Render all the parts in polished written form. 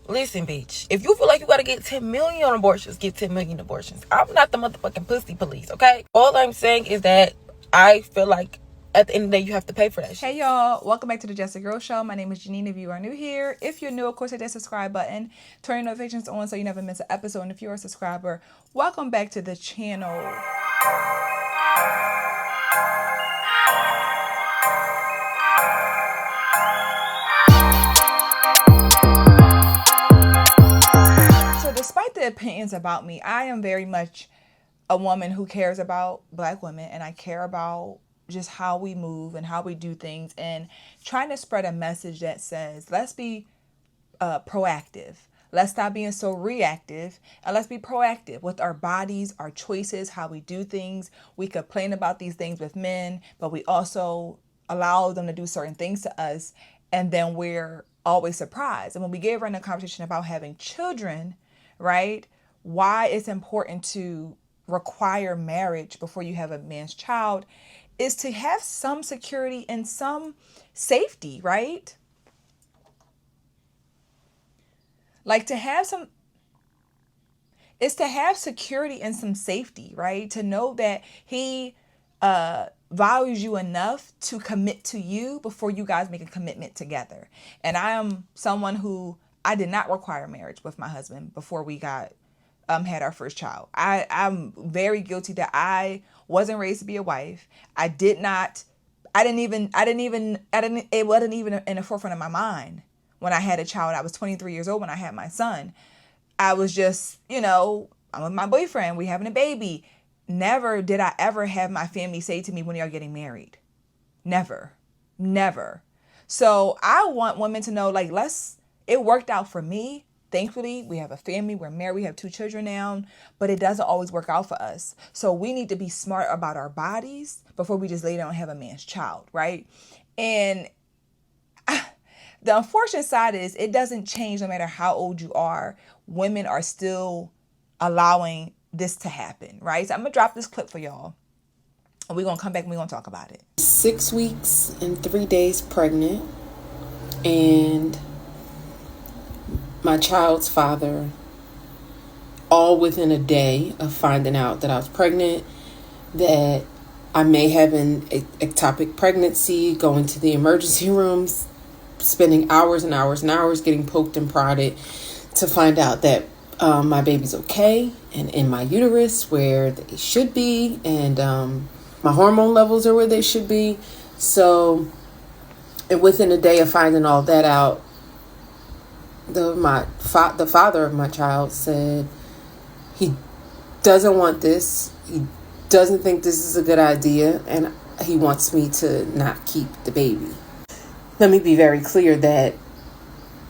Listen, bitch. If you feel like you gotta get 10 million abortions, get 10 million abortions. I'm not the motherfucking pussy police, okay? All I'm saying is that I feel like at the end of the day, you have to pay for that shit. Hey y'all, welcome back to the Jessica Girl Show. My name is Janine. If you are new here, if you're new, of course, hit that subscribe button, turn your notifications on so you never miss an episode. And if you're a subscriber, welcome back to the channel. So despite the opinions about me, I am very much a woman who cares about Black women, and I care about just how we move and how we do things, and trying to spread a message that says, let's be proactive. Let's stop being so reactive, and let's be proactive with our bodies, our choices, how we do things. We complain about these things with men, but we also allow them to do certain things to us, and then we're always surprised. And when we get around a conversation about having children, right, why it's important to require marriage before you have a man's child is to have some security and some safety, right? Like to have security and some safety, right? To know that he values you enough to commit to you before you guys make a commitment together. And I am someone who, I did not require marriage with my husband before we had our first child. I'm very guilty that I wasn't raised to be a wife. It wasn't even in the forefront of my mind. When I had a child, I was 23 years old when I had my son. I was just, I'm with my boyfriend, we having a baby. Never did I ever have my family say to me, when are you getting married? Never. So I want women to know, like, it worked out for me. Thankfully, we have a family, we're married, we have 2 children now, but it doesn't always work out for us. So we need to be smart about our bodies before we just lay down and have a man's child, right? And the unfortunate side is it doesn't change no matter how old you are. Women are still allowing this to happen, right? So I'm going to drop this clip for y'all. And we're going to come back and we're going to talk about it. 6 weeks and 3 days pregnant. And my child's father, all within a day of finding out that I was pregnant, that I may have an ectopic pregnancy, going to the emergency rooms, spending hours and hours and hours getting poked and prodded to find out that my baby's okay and in my uterus where they should be, and my hormone levels are where they should be. So, and within a day of finding all that out, the father of my child said he doesn't want this. He doesn't think this is a good idea, and he wants me to not keep the baby. Let me be very clear that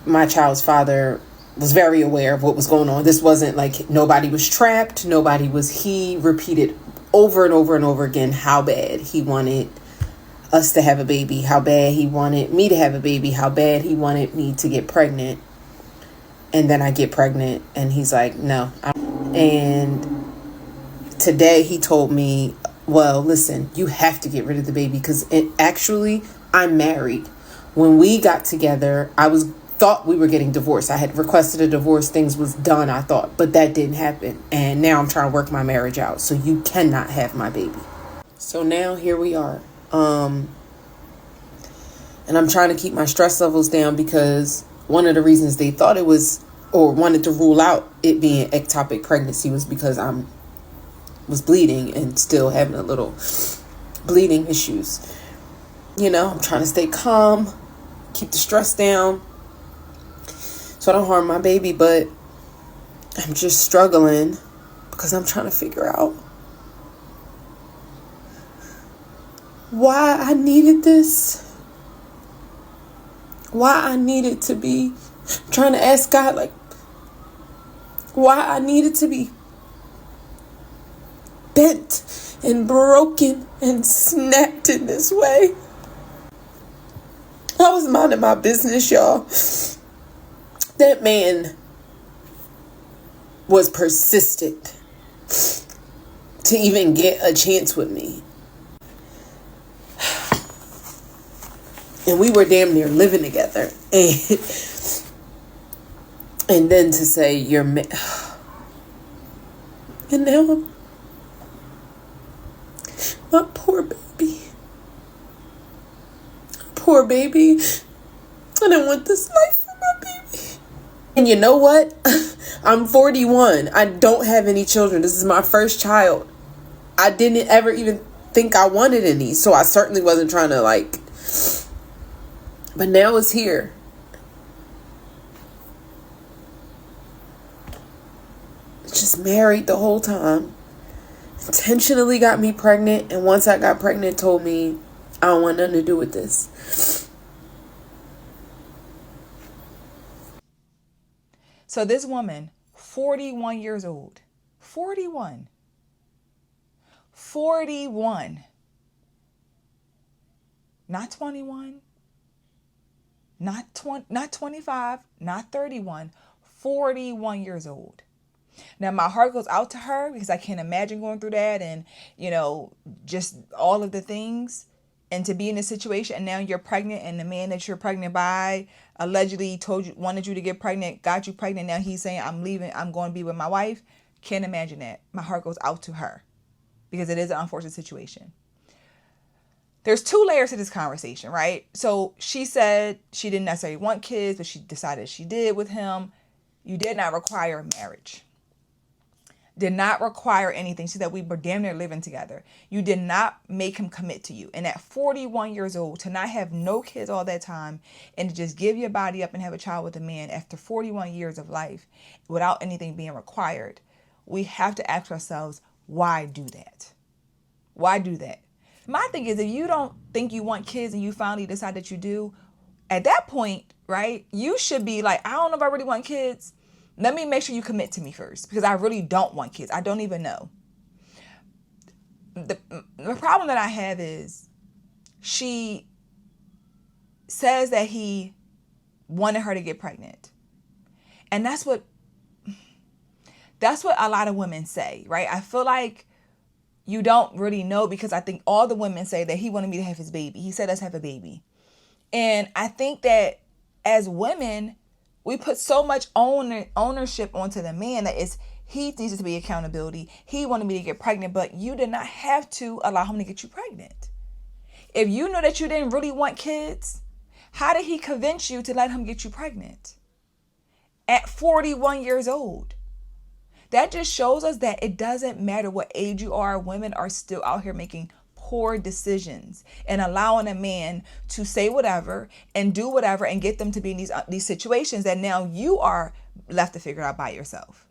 my child's father was very aware of what was going on. This wasn't like nobody was trapped. He repeated over and over and over again how bad he wanted us to have a baby, how bad he wanted me to have a baby, how bad he wanted me to get pregnant. And then I get pregnant and he's like, no. And today he told me, well, listen, you have to get rid of the baby because I'm married. When we got together, thought we were getting divorced. I had requested a divorce. Things was done, I thought, but that didn't happen. And now I'm trying to work my marriage out. So you cannot have my baby. So now here we are. And I'm trying to keep my stress levels down because one of the reasons they thought it was, or wanted to rule out it being ectopic pregnancy, was because I was bleeding and still having a little bleeding issues. I'm trying to stay calm, keep the stress down so I don't harm my baby, but I'm just struggling because I'm trying to figure out why I needed this. Why I needed to be trying to ask God, like, why I needed to be bent and broken and snapped in this way. I was minding my business, y'all. That man was persistent to even get a chance with me. And we were damn near living together. And And then to say and now my poor baby. Poor baby. I didn't want this life for my baby. And you know what? I'm 41. I don't have any children. This is my first child. I didn't ever even think I wanted any. So I certainly wasn't trying to but now it's here. Just married the whole time. Intentionally got me pregnant. And once I got pregnant, told me, I don't want nothing to do with this. So this woman, 41 years old, 41, not 21, not 25, not 31, 41 years old. Now, my heart goes out to her because I can't imagine going through that and, just all of the things. And to be in a situation and now you're pregnant and the man that you're pregnant by allegedly wanted you to get pregnant, got you pregnant. Now he's saying, I'm leaving, I'm going to be with my wife. Can't imagine that. My heart goes out to her because it is an unfortunate situation. There's 2 layers to this conversation, right? So she said she didn't necessarily want kids, but she decided she did with him. You did not require marriage. Did not require anything. She said we were damn near living together. You did not make him commit to you. And at 41 years old, to not have no kids all that time and to just give your body up and have a child with a man after 41 years of life without anything being required, we have to ask ourselves, why do that? Why do that? My thing is, if you don't think you want kids and you finally decide that you do, at that point, right, you should be like, I don't know if I really want kids. Let me make sure you commit to me first because I really don't want kids. I don't even know. The problem that I have is she says that he wanted her to get pregnant. And that's what a lot of women say, right? I feel like you don't really know because I think all the women say that he wanted me to have his baby. He said, let's have a baby. And I think that as women, we put so much ownership onto the man that he needs to be accountability. He wanted me to get pregnant, but you did not have to allow him to get you pregnant. If you know that you didn't really want kids, how did he convince you to let him get you pregnant at 41 years old? That just shows us that it doesn't matter what age you are. Women are still out here making poor decisions and allowing a man to say whatever and do whatever and get them to be in these situations that now you are left to figure out by yourself.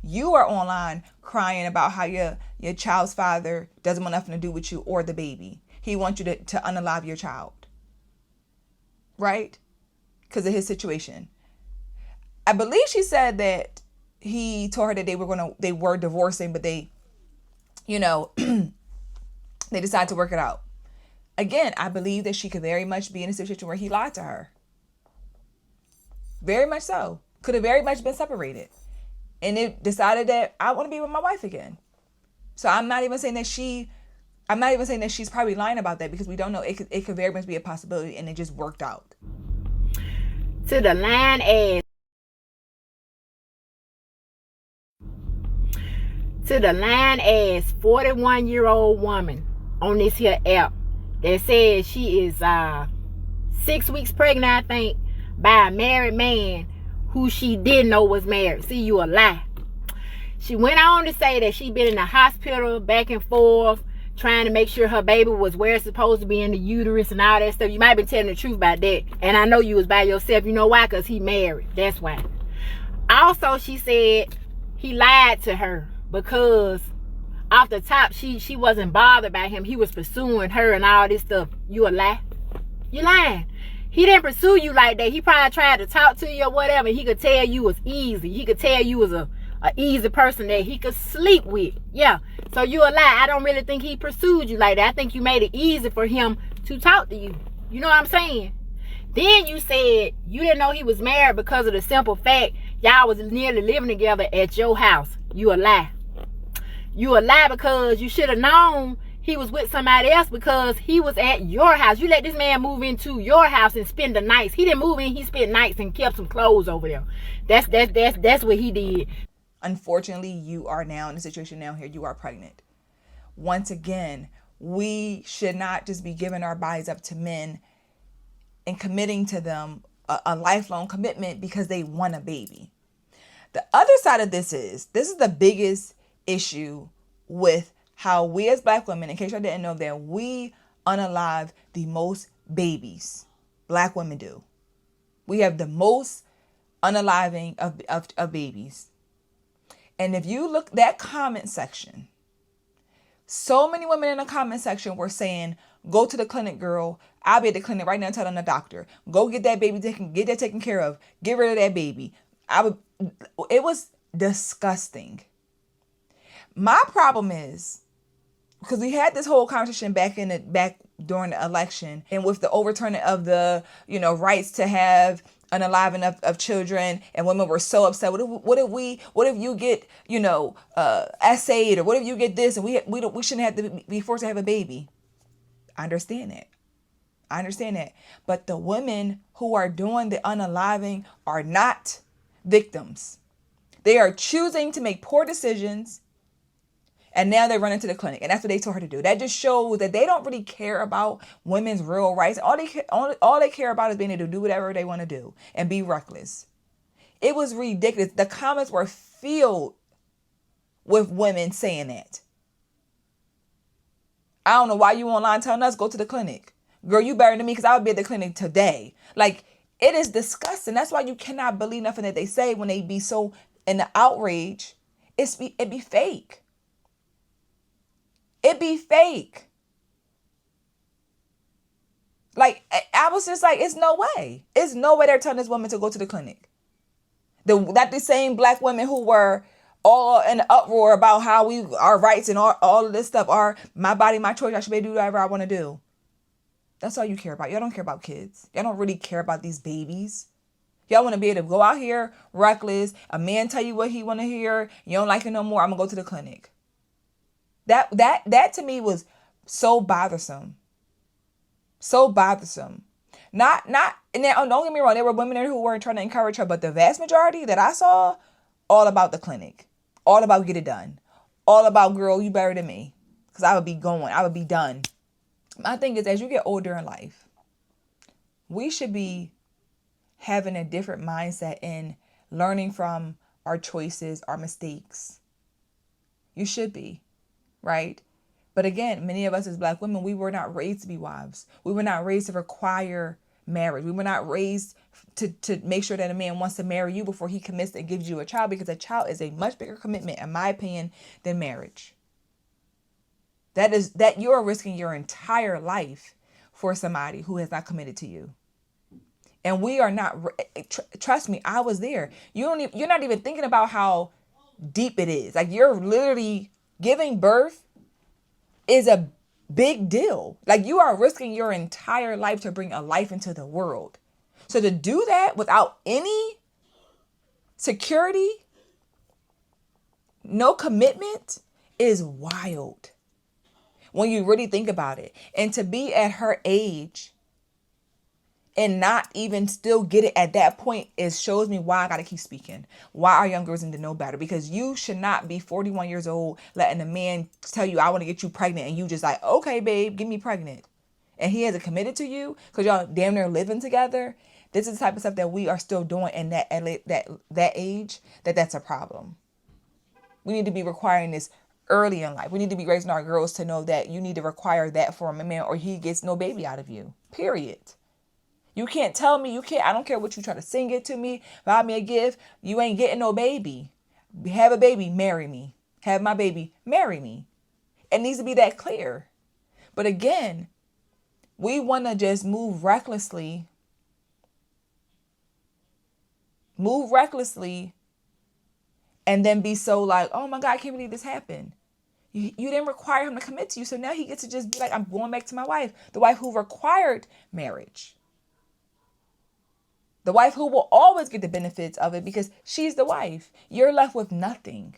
You are online crying about how your child's father doesn't want nothing to do with you or the baby. He wants you to unalive your child, right? Because of his situation. I believe she said that he told her that they were divorcing, but they decided to work it out. Again, I believe that she could very much be in a situation where he lied to her. Very much so. Could have very much been separated. And it decided that I want to be with my wife again. So I'm not even saying that she's probably lying about that because we don't know. It could very much be a possibility and it just worked out. To the line as 41-year-old woman on this here app that says she is 6 weeks pregnant, I think, by a married man who she didn't know was married. See, you a lie. She went on to say that she'd been in the hospital back and forth trying to make sure her baby was where it's supposed to be in the uterus and all that stuff. You might be telling the truth about that. And I know you was by yourself. You know why? Because he married. That's why. Also, she said he lied to her because off the top, she wasn't bothered by him. He was pursuing her and all this stuff. You a lie? You lying. He didn't pursue you like that. He probably tried to talk to you or whatever. He could tell you was easy. He could tell you was a easy person that he could sleep with. Yeah. So you a lie. I don't really think he pursued you like that. I think you made it easy for him to talk to you. You know what I'm saying? Then you said you didn't know he was married because of the simple fact y'all was nearly living together at your house. You a lie. You a lie because you should have known he was with somebody else because he was at your house. You let this man move into your house and spend the nights. He didn't move in, he spent nights and kept some clothes over there. That's what he did. Unfortunately, you are now in a situation now here, you are pregnant. Once again, we should not just be giving our bodies up to men and committing to them a lifelong commitment because they want a baby. The other side of this is the biggest issue with how we as Black women, in case I didn't know, that we unalive the most babies. Black women do. We have the most unaliving of babies. And if you look that comment section, so many women in the comment section were saying, go to the clinic, girl. I'll be at the clinic right now telling the doctor, go get that baby taken care of. Get rid of that baby. It was disgusting. My problem is, because we had this whole conversation back during the election, and with the overturning of the, rights to have unaliving of children, and women were so upset. What if you get, essayed, or what if you get this, and we shouldn't have to be forced to have a baby. I understand that. But the women who are doing the unaliving are not victims. They are choosing to make poor decisions, and now they run into the clinic, and that's what they told her to do. That just shows that they don't really care about women's real rights. All they care about is being able to do whatever they want to do and be reckless. It was ridiculous. The comments were filled with women saying that. I don't know why you online telling us go to the clinic. Girl, you better than me because I would be at the clinic today. Like, it is disgusting. That's why you cannot believe nothing that they say when they be so in the outrage. It be fake. It be fake. Like, I was just like, it's no way. It's no way they're telling this woman to go to the clinic. That the same Black women who were all in an uproar about how our rights and all of this stuff are my body, my choice. I should be able to do whatever I want to do. That's all you care about. Y'all don't care about kids. Y'all don't really care about these babies. Y'all want to be able to go out here reckless. A man tell you what he want to hear. You don't like it no more. I'm going to go to the clinic. That to me was so bothersome. So bothersome. Not, and then, don't get me wrong, there were women there who weren't trying to encourage her, but the vast majority that I saw, all about the clinic. All about get it done. All about, girl, you better than me. Because I would be done. My thing is, as you get older in life, we should be having a different mindset in learning from our choices, our mistakes. You should be, right? But again, many of us as Black women, we were not raised to be wives. We were not raised to require marriage. We were not raised to make sure that a man wants to marry you before he commits and gives you a child, because a child is a much bigger commitment, in my opinion, than marriage. That you are risking your entire life for somebody who has not committed to you. And we are not, trust me, I was there. You're not even thinking about how deep it is. Like, you're literally giving birth is a big deal. Like, you are risking your entire life to bring a life into the world. So to do that without any security, no commitment, is wild when you really think about it. And to be at her age and not even still get it at that point shows me why I gotta keep speaking. Why our young girls need to know better. Because you should not be 41 years old letting a man tell you, I want to get you pregnant, and you just like, okay, babe, get me pregnant. And he hasn't committed to you because y'all damn near living together. This is the type of stuff that we are still doing in that age, that's a problem. We need to be requiring this early in life. We need to be raising our girls to know that you need to require that from a man or he gets no baby out of you. Period. You can't tell me, I don't care what you try to sing it to me, buy me a gift, you ain't getting no baby. Have a baby, marry me. Have my baby, marry me. It needs to be that clear. But again, we want to just move recklessly, and then be so like, oh my God, I can't believe this happened. You didn't require him to commit to you, so now he gets to just be like, I'm going back to my wife, the wife who required marriage. The wife who will always get the benefits of it because she's the wife. You're left with nothing.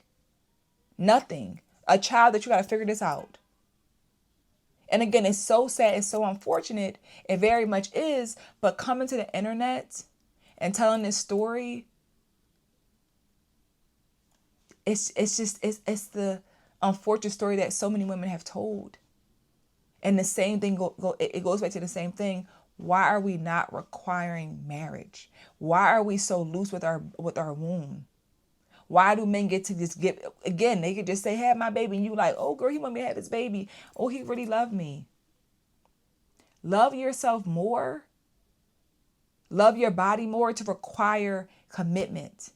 Nothing. A child that you got to figure this out. And again, it's so sad, it's so unfortunate. It very much is. But coming to the internet and telling this story, it's the unfortunate story that so many women have told. And the same thing it goes back to the same thing. Why are we not requiring marriage? Why are we so loose with our womb? Why do men get to just give, again, they could just say, have my baby, and you like, oh girl, he want me to have his baby. Oh, he really loved me. Love yourself more. Love your body more to require commitment.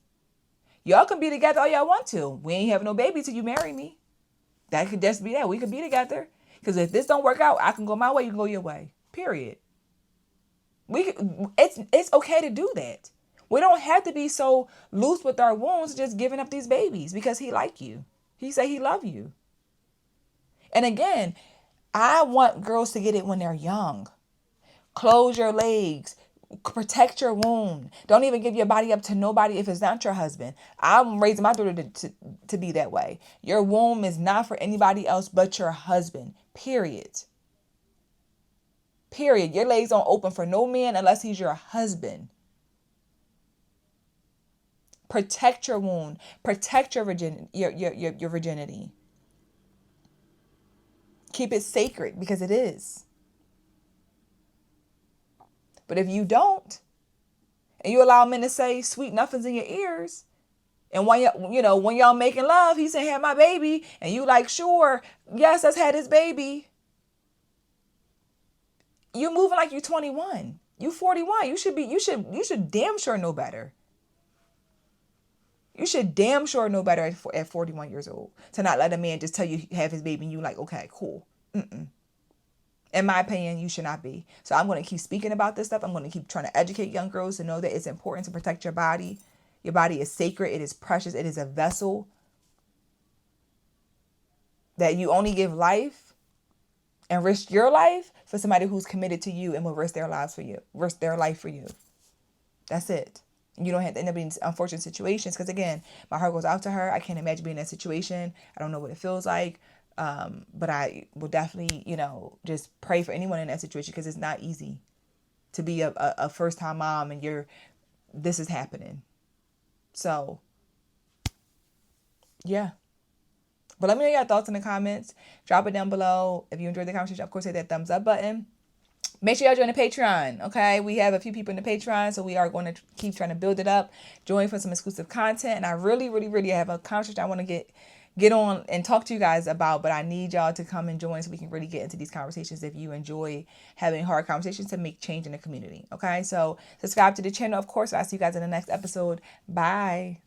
Y'all can be together all y'all want to. We ain't have no baby till you marry me. That could just be that. We could be together. Because if this don't work out, I can go my way, you can go your way. Period. It's okay to do that. We don't have to be so loose with our wounds just giving up these babies because he like you. He say he love you. And again, I want girls to get it when they're young. Close your legs. Protect your womb. Don't even give your body up to nobody if it's not your husband. I'm raising my daughter to be that way. Your womb is not for anybody else but your husband. Period. Period. Your legs don't open for no man unless he's your husband. Protect your womb. Protect your virginity. Keep it sacred because it is. But if you don't, and you allow men to say sweet nothings in your ears, and when y'all making love, he saying, have my baby, and you like, sure, yes, let's have this baby. You moving like you 21. You 41. You should damn sure know better. You should damn sure know better at 41 years old to not let a man just tell you have his baby and you like, okay, cool. In my opinion, you should not be. So I'm going to keep speaking about this stuff. I'm going to keep trying to educate young girls to know that it's important to protect your body. Your body is sacred. It is precious. It is a vessel that you only give life and risk your life for somebody who's committed to you and will risk their life for you. That's it. You don't have to end up in unfortunate situations because, again, my heart goes out to her. I can't imagine being in that situation. I don't know what it feels like. But I will definitely, just pray for anyone in that situation because it's not easy to be a first-time mom and this is happening. So, yeah. But let me know your thoughts in the comments. Drop it down below. If you enjoyed the conversation, of course, hit that thumbs up button. Make sure y'all join the Patreon, okay? We have a few people in the Patreon, so we are going to keep trying to build it up. Join for some exclusive content. And I really, really, really have a conversation I want to get on and talk to you guys about, but I need y'all to come and join so we can really get into these conversations if you enjoy having hard conversations to make change in the community, okay? So subscribe to the channel, of course. I'll see you guys in the next episode. Bye.